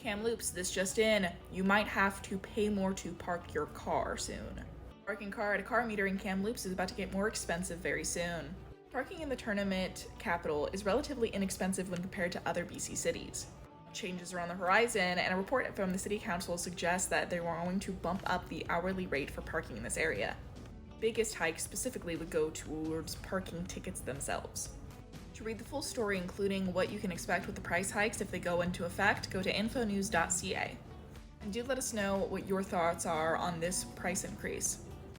Kamloops, this just in, you might have to pay more to park your car soon. Parking car at a car meter in Kamloops is about to get more expensive very soon. Parking in the tournament capital is relatively inexpensive when compared to other BC cities. Changes are on the horizon, and a report from the city council suggests that they were going to bump up the hourly rate for parking in this area. Biggest hike specifically would go towards parking tickets themselves. To read the full story, including what you can expect with the price hikes if they go into effect, go to infonews.ca. And do let us know what your thoughts are on this price increase.